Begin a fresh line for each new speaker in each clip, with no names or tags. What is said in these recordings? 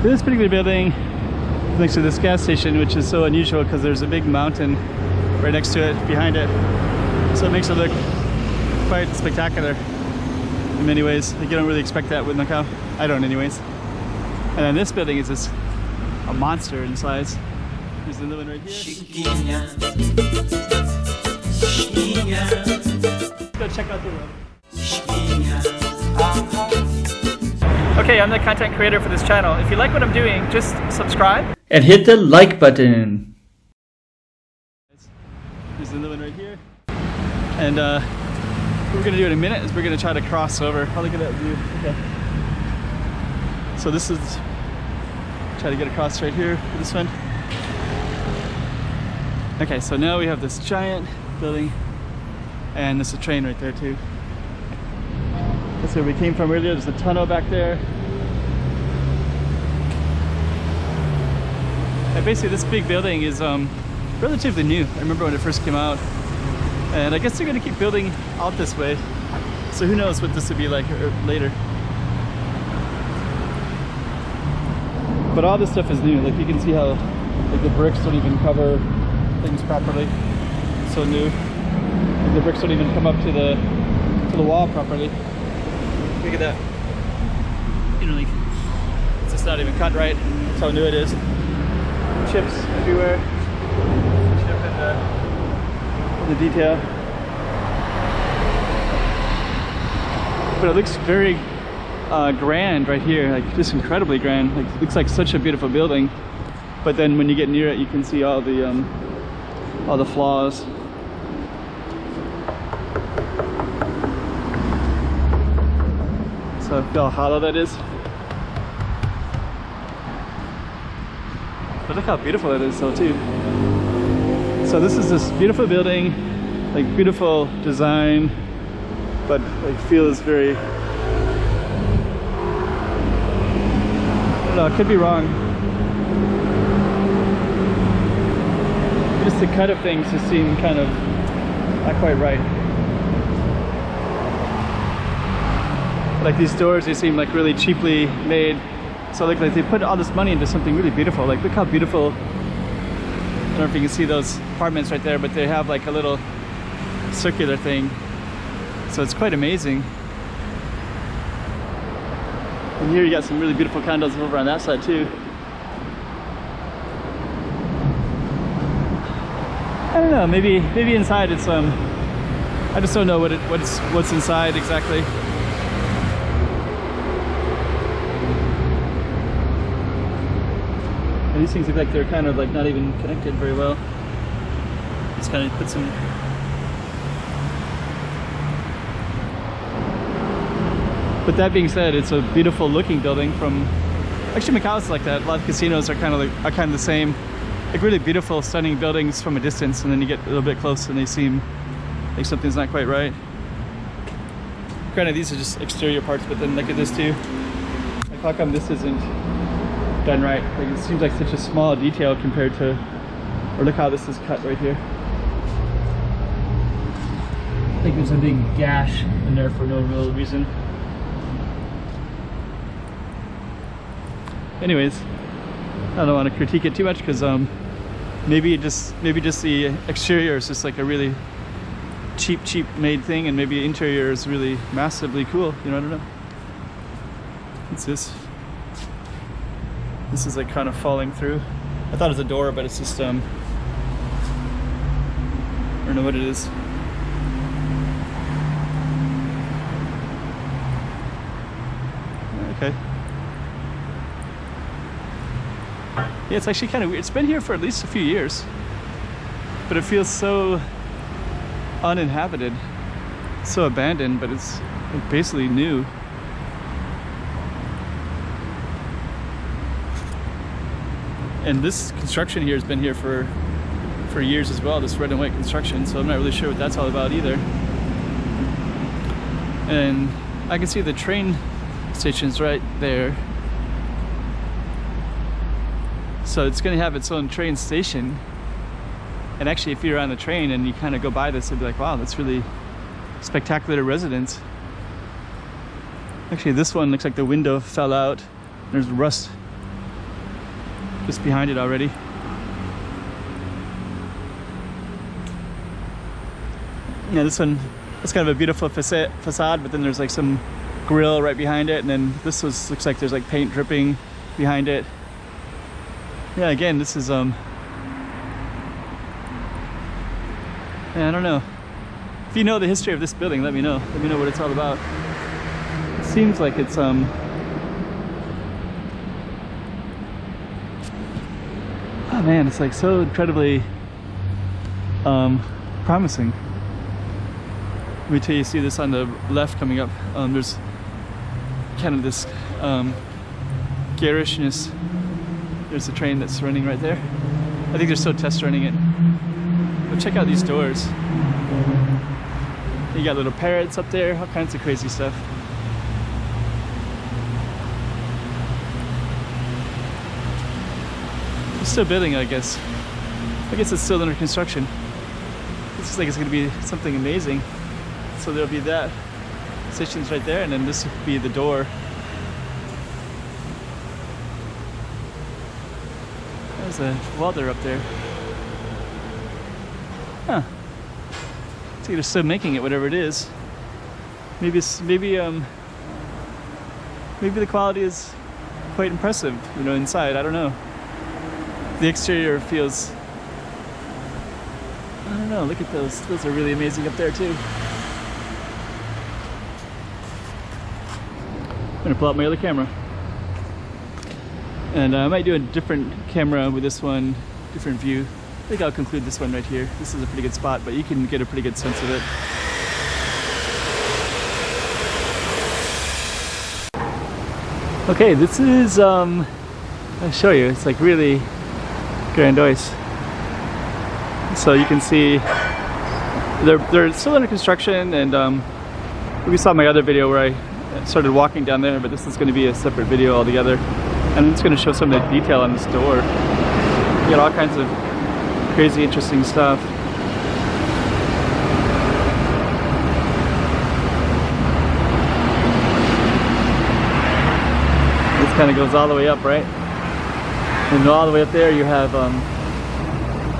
This particular building is next to this gas station, which is so unusual because there's a big mountain right next to it, behind it. So it makes it look quite spectacular in many ways. Like you don't really expect that with Macau. I don't anyways. And then this building is just a monster in size. There's another one right here. Let's go check out the road. Okay, I'm the content creator for this channel. If you like what I'm doing, just subscribe and hit the like button. There's another one right here. And what we're gonna do in a minute is we're gonna try to cross over. Oh, look at that view. Okay. So this is, try to get across right here for this one. Okay, so now we have this giant building, and there's a train right there too. That's where we came from earlier. There's a tunnel back there. And basically this big building is relatively new. I remember when it first came out. And I guess they're gonna keep building out this way. So who knows what this would be like later. But all this stuff is new. Like you can see how like the bricks don't even cover things properly. It's so new. Like the bricks don't even come up to the wall properly. Look at that. You know, like it's just not even cut right. That's how new it is. Chips everywhere. Chip in the detail. But it looks very grand right here, like just incredibly grand. Like it looks like such a beautiful building. But then when you get near it, you can see all the flaws. So look how hollow that is. But look how beautiful it is though too. So this is this beautiful building, like beautiful design, but like feels very, I don't know, it could be wrong. Just the cut of things just seem kind of not quite right. Like these doors, they seem like really cheaply made. So like they put all this money into something really beautiful. Like look how beautiful. I don't know if you can see those apartments right there, but they have like a little circular thing. So it's quite amazing. And here you got some really beautiful condos over on that side too. I don't know, maybe inside it's I just don't know what's inside exactly. These things look like they're kind of like not even connected very well. Just kind of put some. But that being said, it's a beautiful looking building from. Actually, Macau is like that. A lot of casinos are kind of the same. Like really beautiful, stunning buildings from a distance, and then you get a little bit close, and they seem like something's not quite right. Granted, these are just exterior parts, but then look at this too. Like how come this isn't done right? Like it seems like such a small detail compared to, or look how this is cut right here. I think there's a big gash in there for no real reason. Anyways, I don't want to critique it too much because maybe just the exterior is just like a really cheap made thing, and maybe the interior is really massively cool. You know, I don't know. What's this? This is like kind of falling through. I thought it was a door, but it's just I don't know what it is. Okay. Yeah, it's actually kind of weird. It's been here for at least a few years, but it feels so uninhabited, so abandoned, but it's like basically new. And this construction here has been here for years as well, this red and white construction, so I'm not really sure what that's all about either. And I can see the train station's right there. So it's going to have its own train station. And actually, if you're on the train and you kind of go by this, you'll be like, wow, that's really spectacular residence. Actually, this one looks like the window fell out. There's rust just behind it already. Yeah, this one, it's kind of a beautiful facade, but then there's like some grill right behind it, and then this looks like there's like paint dripping behind it. Yeah, again, this is yeah, I don't know. If you know the history of this building, let me know. Let me know what it's all about. It seems like it's oh man, it's like so incredibly promising. Wait till you see this on the left coming up. There's kind of this garishness. There's a train that's running right there. I think they're still test running it. But check out these doors. You got little parrots up there, all kinds of crazy stuff. It's still building, I guess. I guess it's still under construction. It looks like it's gonna be something amazing. So there'll be that station's right there, and then this would be the door. There's a welder up there. Huh. Looks like they're still making it, whatever it is. Maybe the quality is quite impressive, you know, inside. I don't know. The exterior feels, I don't know, look at those. Those are really amazing up there too. I'm gonna pull out my other camera. And I might do a different camera with this one, different view. I think I'll conclude this one right here. This is a pretty good spot, but you can get a pretty good sense of it. Okay, this is, I'll show you, it's like really grandiose. So you can see they're still under construction, and we saw my other video where I started walking down there, but this is going to be a separate video altogether. And it's going to show some of the detail on this door. You got all kinds of crazy, interesting stuff. This kind of goes all the way up, right? And all the way up there you have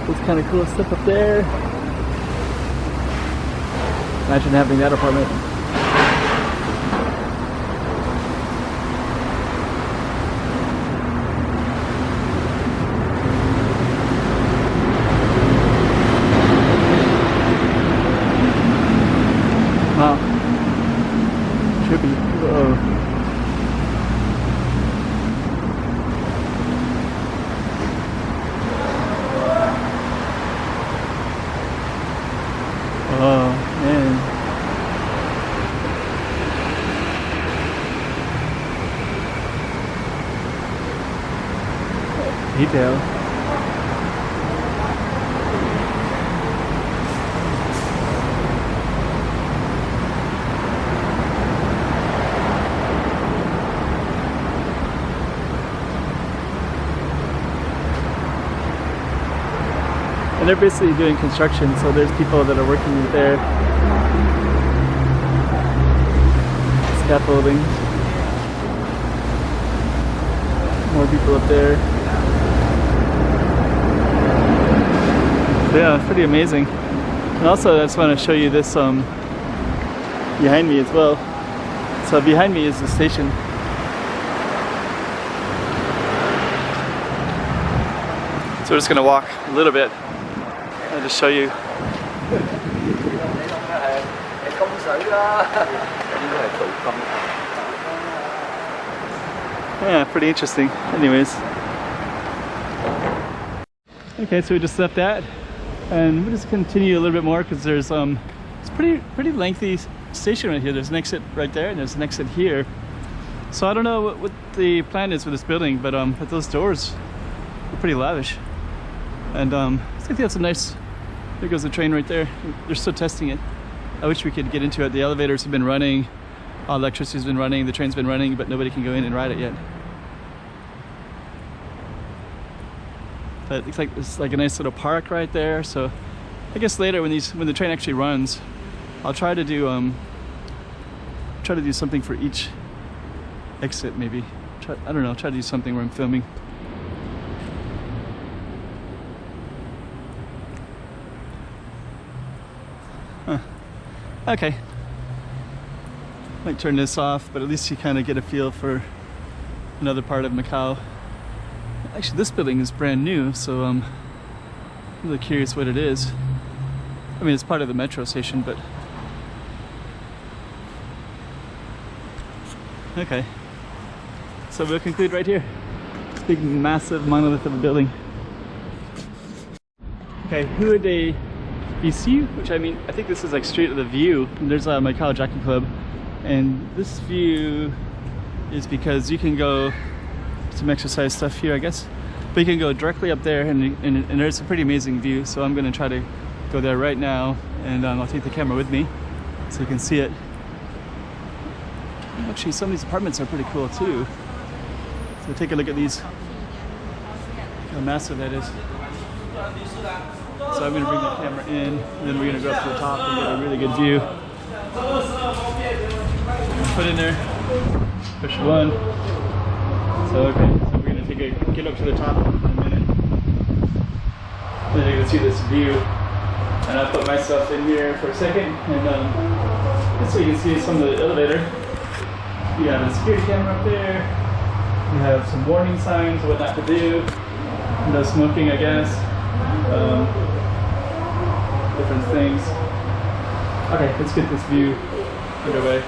this kind of cool stuff up there. Imagine having that apartment. Wow. Trippy. Whoa. Oh, man. Detail. And they're basically doing construction, so there's people that are working there. Scaffolding. More people up there. So yeah, it's pretty amazing. And also I just want to show you this behind me as well. So behind me is the station. So we're just gonna walk a little bit. I'll just show you. Yeah, pretty interesting. Anyways. Okay, so we just left that, and we'll just continue a little bit more because there's it's pretty lengthy station right here. There's an exit right there, and there's an exit here. So I don't know what the plan is for this building, but those doors are pretty lavish. And I think they have some nice. There goes the train right there. They're still testing it. I wish we could get into it. The elevators have been running, all electricity's been running, the train's been running, but nobody can go in and ride it yet. But it looks like it's like a nice little park right there. So I guess later when the train actually runs, I'll try to do something for each exit maybe. I don't know. Try to do something where I'm filming. Huh. Okay. Might turn this off, but at least you kind of get a feel for another part of Macau. Actually, this building is brand new, so I'm really curious what it is. I mean, it's part of the metro station, but... Okay. So we'll conclude right here. Big, massive monolith of a building. Okay, Rua de Viseu, which I think this is like straight to the view. And there's a Macau Jockey Club. And this view is because you can go some exercise stuff here, I guess. But you can go directly up there and there's a pretty amazing view. So I'm gonna try to go there right now, and I'll take the camera with me so you can see it. Actually, some of these apartments are pretty cool too. So take a look at these. How massive that is. So I'm gonna bring the camera in, and then we're gonna go up to the top and get a really good view. Put in there, push one. So okay, so we're gonna get up to the top in a minute. Then you're gonna see this view. And I'll put myself in here for a second, and just so you can see some of the elevator. You have a security camera up there. You have some warning signs of what not to do. No smoking, I guess. Different things. Okay, let's get this view underway.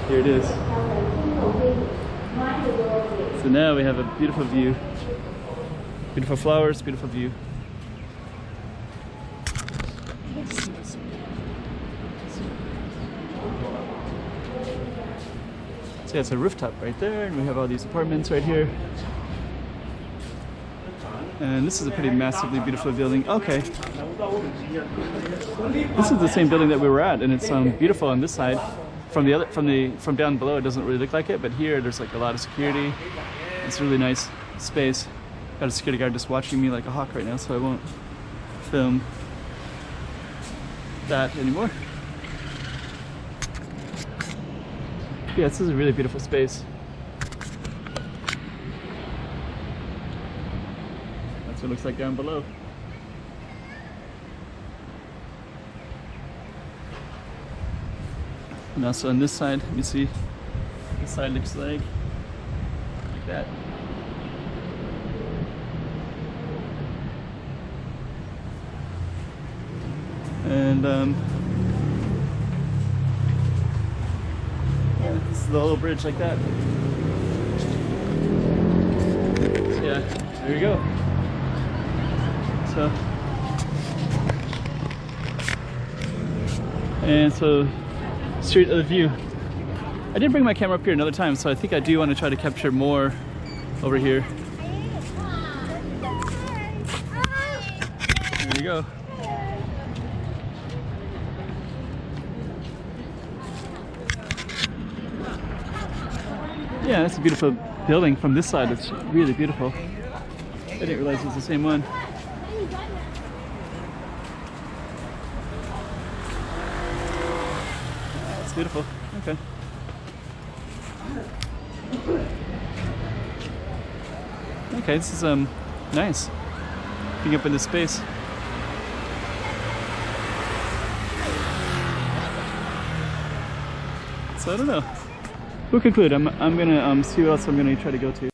Here it is. So now we have a beautiful view. Beautiful flowers, beautiful view. So yeah, it's a rooftop right there, and we have all these apartments right here. And this is a pretty massively beautiful building. Okay. This is the same building that we were at, and it's beautiful on this side. From down below, it doesn't really look like it, but here there's like a lot of security. It's a really nice space. Got a security guard just watching me like a hawk right now, so I won't film that anymore. Yeah, this is a really beautiful space. That's what it looks like down below. And also on this side, let me see. This side looks like that. And yeah, this is the whole bridge like that. So yeah, there you go. So, and so straight to the view. I did bring my camera up here another time, so I think I do want to try to capture more over here. There you go. Yeah, that's a beautiful building from this side. It's really beautiful. I didn't realize it was the same one. It's beautiful. Okay. Okay, this is nice. Being up in this space. So I don't know. We'll conclude. I'm gonna see what else I'm gonna try to go to.